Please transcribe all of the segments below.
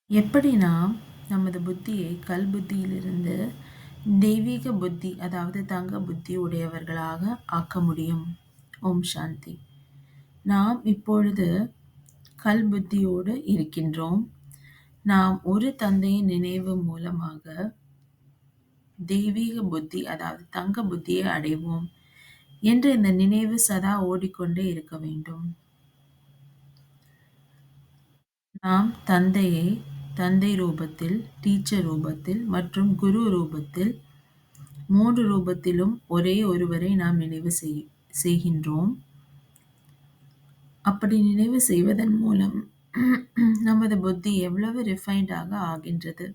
எப்படி நாம் நமது புத்தியை கல் புத்தியிலிருந்து தெய்வீக புத்தி, அதாவது தங்க புத்தி உடையவர்களாக ஆக்க முடியும்? ஓம் சாந்தி. நாம் இப்பொழுது கல் புத்தியோடு இருக்கின்றோம். நாம் ஒரு தந்தையின் நினைவு மூலமாக தெய்வீக புத்தி, அதாவது தங்க புத்தியை அடைவோம் என்று இந்த நினைவு சதா ஓடிக்கொண்டே இருக்க வேண்டும். நாம் தந்தை ரூபத்தில், டீச்சர் ரூபத்தில் மற்றும் குரு ரூபத்தில், 3 ரூபத்திலும் ஒரே ஒருவரை நாம் நினைவு செய்கின்றோம். அப்படி நினைவு செய்வதன் மூலம் நமது புத்தி எவ்வளவு ரிஃபைன்டாக ஆகின்றது.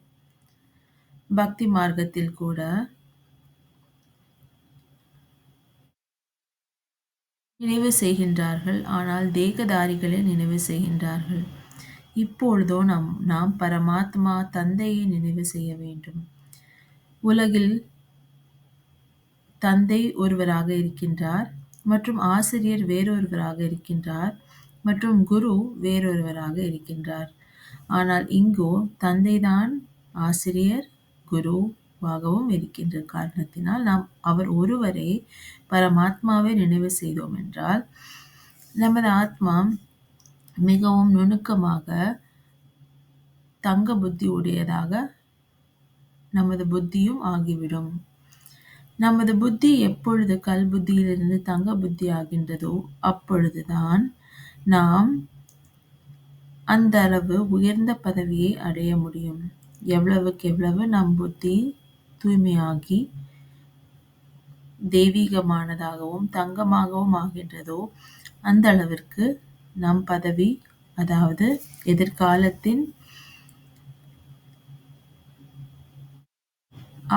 பக்தி மார்க்கத்தில் கூட நினைவு செய்கின்றார்கள், ஆனால் தேகதாரிகளை நினைவு செய்கின்றார்கள். இப்பொழுதோ நாம் பரமாத்மா தந்தையை நினைவு செய்ய வேண்டும். உலகில் தந்தை ஒருவராக இருக்கின்றார் மற்றும் ஆசிரியர் வேறொருவராக இருக்கின்றார் மற்றும் குரு வேறொருவராக இருக்கின்றார். ஆனால் இங்கோ தந்தைதான் ஆசிரியர் குருவாகவும் இருக்கின்ற காரணத்தினால் நாம் அவர் ஒருவரை பரமாத்மாவை நினைவு செய்தோம் என்றால் நமது ஆத்மா மிகவும் நுணுக்கமாக தங்க புத்தி உடையதாக நமது புத்தியும் ஆகிவிடும். நமது புத்தி எப்பொழுது கல் புத்தியிலிருந்து தங்க புத்தி ஆகின்றதோ அப்பொழுதுதான் நாம் அந்த அளவு உயர்ந்த பதவியை அடைய முடியும். எவ்வளவுக்கு எவ்வளவு நம் புத்தி தூய்மையாகி தெய்வீகமானதாகவும் தங்கமாகவும் ஆகின்றதோ அந்த அளவிற்கு நம் பதவி, அதாவது எதிர்காலத்தின்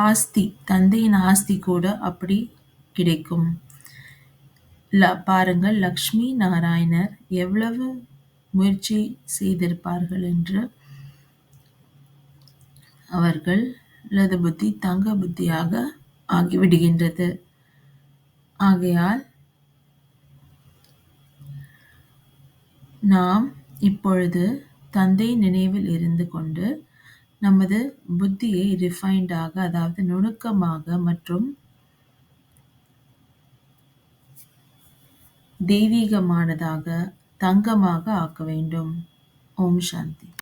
ஆஸ்தி, தந்தையின் ஆஸ்தி கூட அப்படி கிடைக்கும். பாருங்கள், லக்ஷ்மி நாராயணர் எவ்வளவு முயற்சி செய்திருப்பார்கள் என்று. அவர்களது புத்தி தங்க புத்தியாக ஆகிவிடுகின்றது. ஆகையால் நாம் இப்பொழுது தந்தை நினைவில் இருந்து கொண்டு நமது புத்தியை ரிஃபைன்டாக, அதாவது நுணுக்கமாக மற்றும் தெய்வீகமானதாக, தங்கமாக ஆக்க வேண்டும். ஓம் சாந்தி.